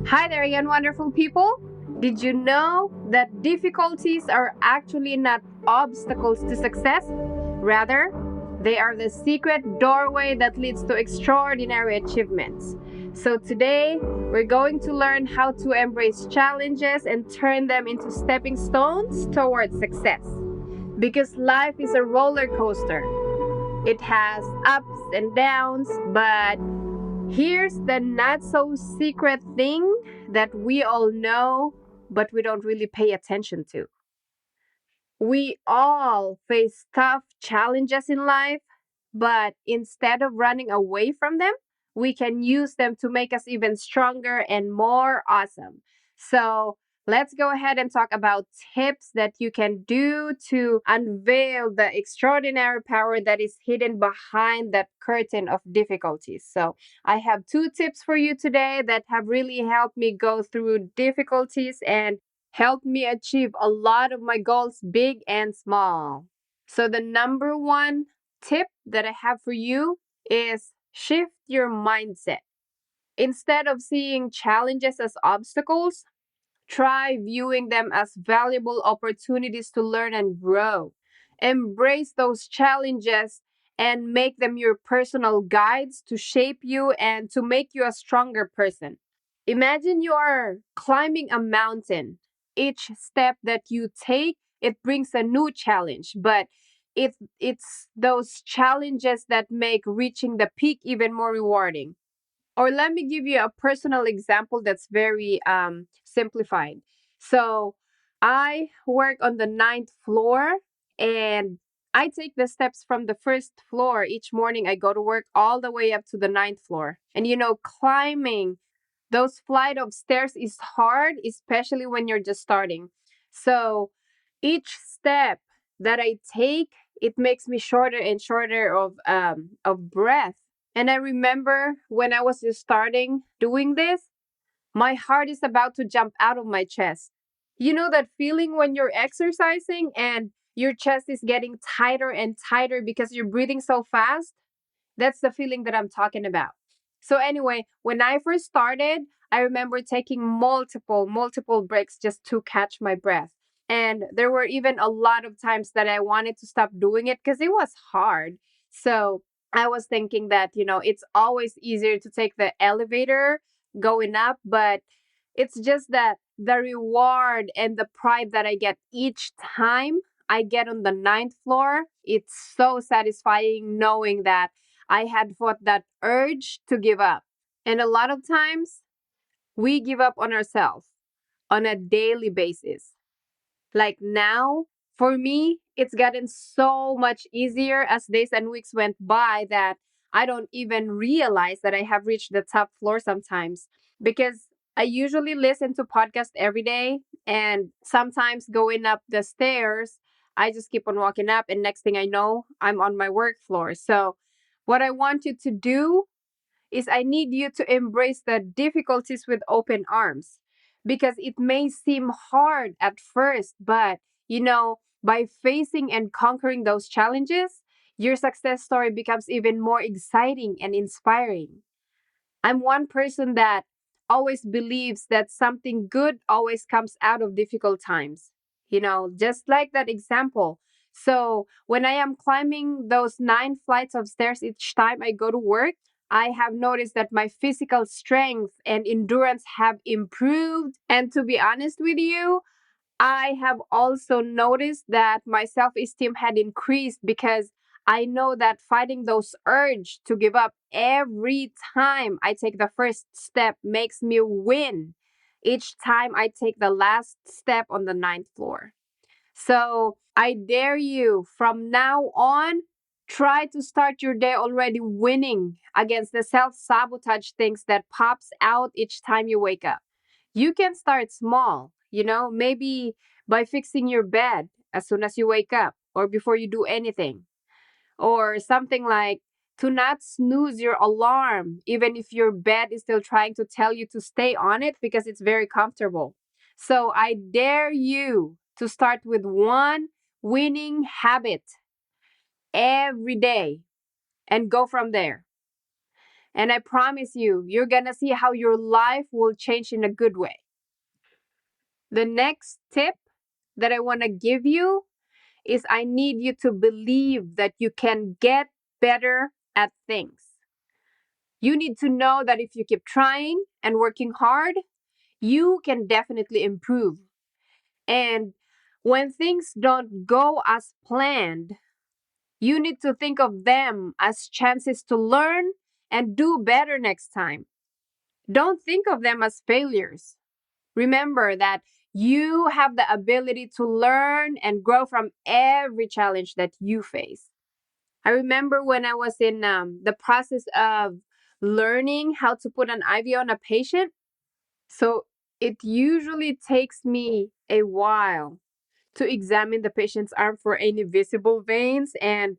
Hi there, young wonderful people. Did you know that difficulties are actually not obstacles to success? Rather, they are the secret doorway that leads to extraordinary achievements. So, today, we're going to learn how to embrace challenges and turn them into stepping stones towards success. Because life is a roller coaster, it has ups and downs, but here's the not so secret thing that we all know, but we don't really pay attention to. We all face tough challenges in life, but instead of running away from them, we can use them to make us even stronger and more awesome. So, let's go ahead and talk about tips that you can do to unveil the extraordinary power that is hidden behind that curtain of difficulties. So, I have two tips for you today that have really helped me go through difficulties and helped me achieve a lot of my goals, big and small. So, the number one tip that I have for you is shift your mindset. Instead of seeing challenges as obstacles, try viewing them as valuable opportunities to learn and grow. Embrace those challenges and make them your personal guides to shape you and to make you a stronger person. Imagine you are climbing a mountain. Each step that you take, it brings a new challenge, but it's those challenges that make reaching the peak even more rewarding. Or let me give you a personal example that's very simplified. So I work on the ninth floor and I take the steps from the first floor each morning. I go to work all the way up to the ninth floor. And climbing those flight of stairs is hard, especially when you're just starting. So each step that I take, it makes me shorter and shorter of breath. And I remember when I was just starting doing this, my heart is about to jump out of my chest. You know that feeling when you're exercising and your chest is getting tighter and tighter because you're breathing so fast? That's the feeling that I'm talking about. So anyway, when I first started, I remember taking multiple breaks just to catch my breath. And there were even a lot of times that I wanted to stop doing it because it was hard. So I was thinking that, it's always easier to take the elevator going up, but it's just that the reward and the pride that I get each time I get on the ninth floor, it's so satisfying knowing that I had fought that urge to give up. And a lot of times we give up on ourselves on a daily basis. Like now, for me, it's gotten so much easier as days and weeks went by that I don't even realize that I have reached the top floor sometimes because I usually listen to podcasts every day and sometimes going up the stairs, I just keep on walking up and next thing I know, I'm on my work floor. So what I want you to do is I need you to embrace the difficulties with open arms because it may seem hard at first, but by facing and conquering those challenges, your success story becomes even more exciting and inspiring. I'm one person that always believes that something good always comes out of difficult times. Just like that example. So when I am climbing those 9 flights of stairs each time I go to work, I have noticed that my physical strength and endurance have improved. And to be honest with you, I have also noticed that my self esteem had increased because I know that fighting those urge to give up every time I take the first step makes me win each time I take the last step on the ninth floor. So I dare you from now on, try to start your day already winning against the self sabotage things that pops out each time you wake up. You can start small, maybe by fixing your bed as soon as you wake up or before you do anything, or something like to not snooze your alarm, even if your bed is still trying to tell you to stay on it because it's very comfortable. So I dare you to start with one winning habit every day and go from there. And I promise you, you're gonna see how your life will change in a good way. The next tip that I wanna give you is I need you to believe that you can get better at things. You need to know that if you keep trying and working hard, you can definitely improve. And when things don't go as planned, you need to think of them as chances to learn and do better next time. Don't think of them as failures. Remember that you have the ability to learn and grow from every challenge that you face. I remember when I was in the process of learning how to put an IV on a patient. So it usually takes me a while to examine the patient's arm for any visible veins and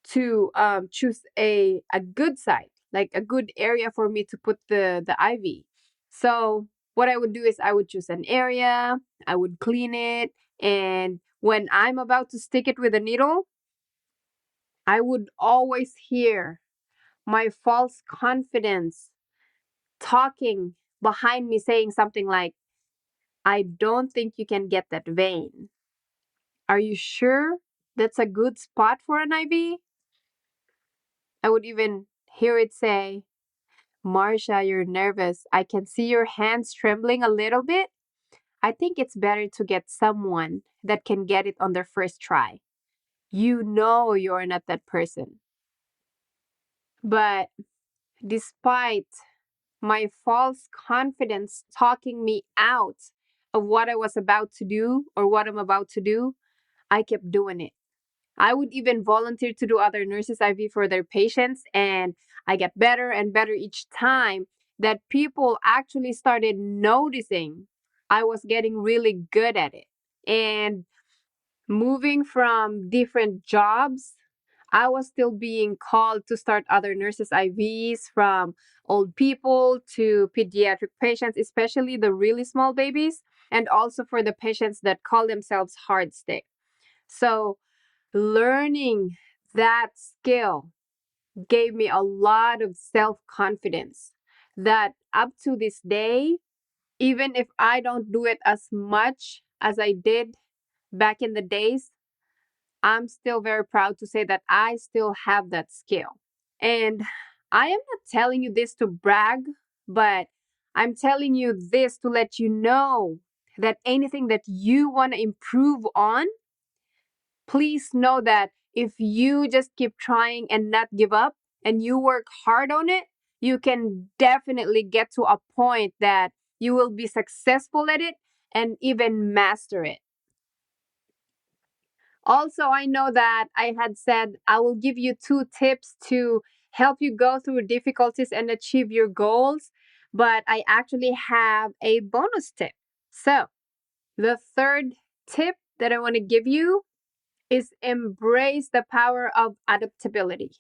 to choose a good site, like a good area for me to put the IV. So what I would do is I would choose an area, I would clean it, and when I'm about to stick it with a needle, I would always hear my false confidence talking behind me saying something like, I don't think you can get that vein. Are you sure that's a good spot for an IV? I would even hear it say, Marsha, you're nervous. I can see your hands trembling a little bit. I think it's better to get someone that can get it on their first try. You know you're not that person. But despite my false confidence talking me out of what I was about to do or what I'm about to do, I kept doing it. I would even volunteer to do other nurses' IV for their patients, and I get better and better each time that people actually started noticing I was getting really good at it. And moving from different jobs, I was still being called to start other nurses' IVs from old people to pediatric patients, especially the really small babies, and also for the patients that call themselves hard stick. So, learning that skill gave me a lot of self confidence that up to this day, even if I don't do it as much as I did back in the days, I'm still very proud to say that I still have that skill. And I am not telling you this to brag, but I'm telling you this to let you know that anything that you want to improve on, please know that if you just keep trying and not give up and you work hard on it, you can definitely get to a point that you will be successful at it and even master it. Also, I know that I had said I will give you 2 tips to help you go through difficulties and achieve your goals, but I actually have a bonus tip. So, the third tip that I want to give you is embrace the power of adaptability.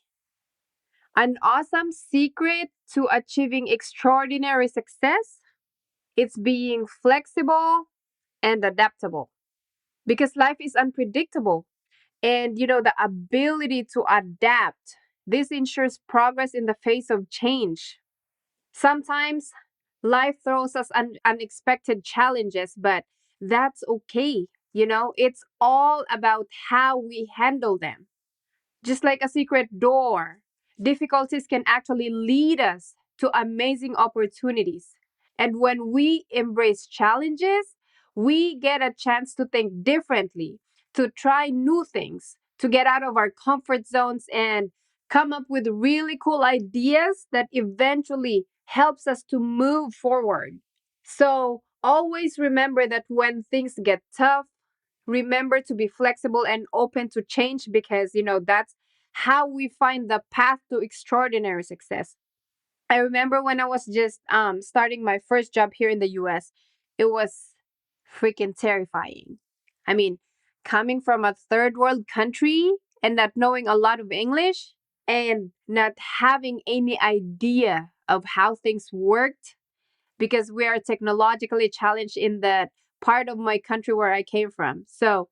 An awesome secret to achieving extraordinary success is being flexible and adaptable because life is unpredictable. And the ability to adapt, this ensures progress in the face of change. Sometimes life throws us unexpected challenges, but that's okay. It's all about how we handle them. Just like a secret door, difficulties can actually lead us to amazing opportunities. And when we embrace challenges, we get a chance to think differently, to try new things, to get out of our comfort zones and come up with really cool ideas that eventually helps us to move forward. So always remember that when things get tough, remember to be flexible and open to change because that's how we find the path to extraordinary success. I remember when I was just starting my first job here in the US, it was freaking terrifying. I mean, coming from a third world country and not knowing a lot of English and not having any idea of how things worked because we are technologically challenged in that part of my country where I came from. So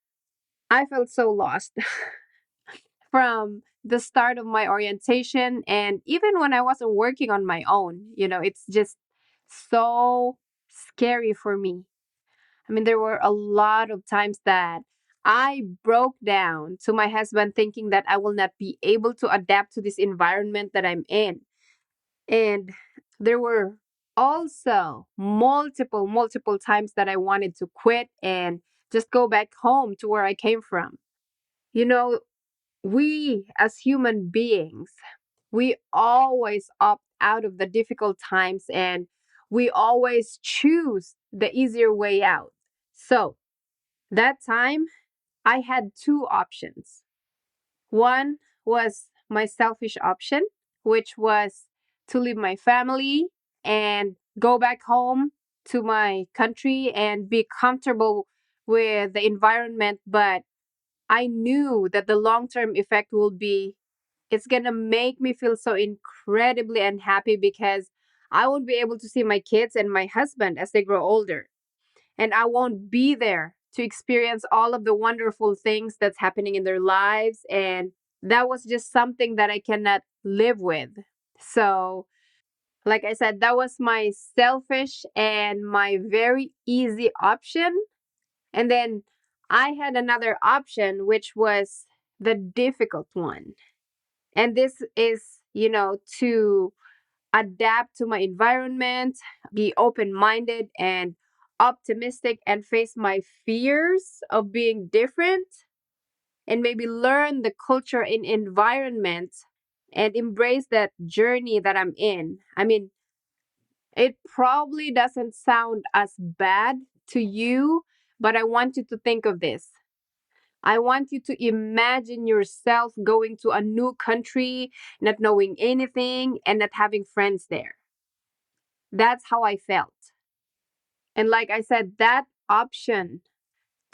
I felt so lost from the start of my orientation, and even when I wasn't working on my own. It's just so scary for me. I mean, there were a lot of times that I broke down to my husband thinking that I will not be able to adapt to this environment that I'm in. And there were also multiple times that I wanted to quit and just go back home to where I came from. You know, we as human beings, we always opt out of the difficult times and we always choose the easier way out. So, that time, I had two options. One was my selfish option, which was to leave my family and go back home to my country and be comfortable with the environment. But I knew that the long term effect will be it's going to make me feel so incredibly unhappy because I won't be able to see my kids and my husband as they grow older. And I won't be there to experience all of the wonderful things that's happening in their lives. And that was just something that I cannot live with. So, like I said, that was my selfish and my very easy option. And then I had another option, which was the difficult one. And this is, to adapt to my environment, be open minded and optimistic, and face my fears of being different, and maybe learn the culture and environment and embrace that journey that I'm in. I mean, it probably doesn't sound as bad to you, but I want you to think of this. I want you to imagine yourself going to a new country, not knowing anything, and not having friends there. That's how I felt. And like I said, that option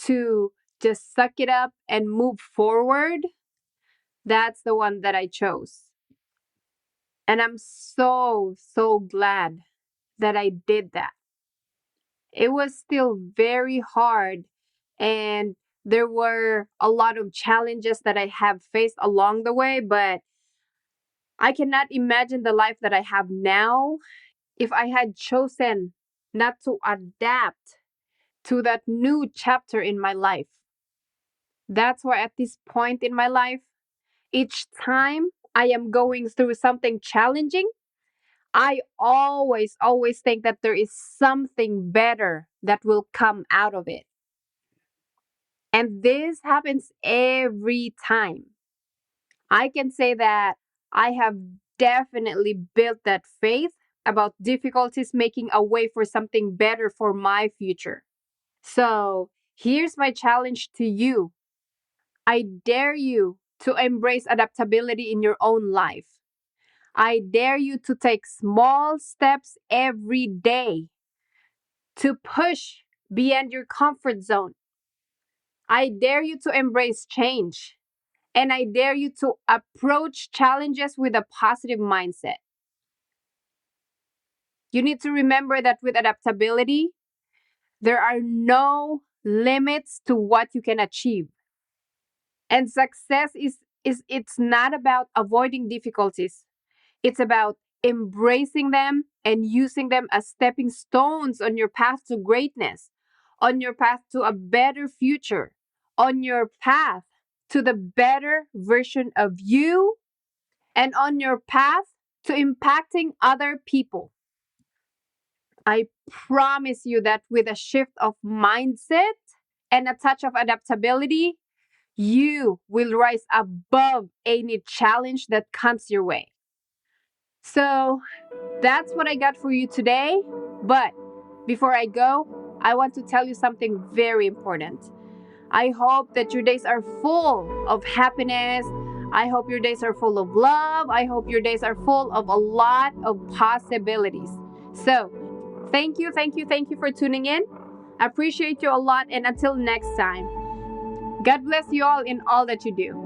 to just suck it up and move forward, that's the one that I chose. And I'm so glad that I did that. It was still very hard, and there were a lot of challenges that I have faced along the way, but I cannot imagine the life that I have now if I had chosen not to adapt to that new chapter in my life. That's why at this point in my life, each time I am going through something challenging, I always think that there is something better that will come out of it. And this happens every time. I can say that I have definitely built that faith about difficulties making a way for something better for my future. So here's my challenge to you. I dare you to embrace adaptability in your own life. I dare you to take small steps every day to push beyond your comfort zone. I dare you to embrace change. And I dare you to approach challenges with a positive mindset. You need to remember that with adaptability, there are no limits to what you can achieve. And success is it's not about avoiding difficulties. It's about embracing them and using them as stepping stones on your path to greatness, on your path to a better future, on your path to the better version of you, and on your path to impacting other people. I promise you that with a shift of mindset and a touch of adaptability, you will rise above any challenge that comes your way. So that's what I got for you today. But before I go, I want to tell you something very important. I hope that your days are full of happiness. I hope your days are full of love. I hope your days are full of a lot of possibilities. So, thank you for tuning in. I appreciate you a lot, and until next time, God bless you all in all that you do.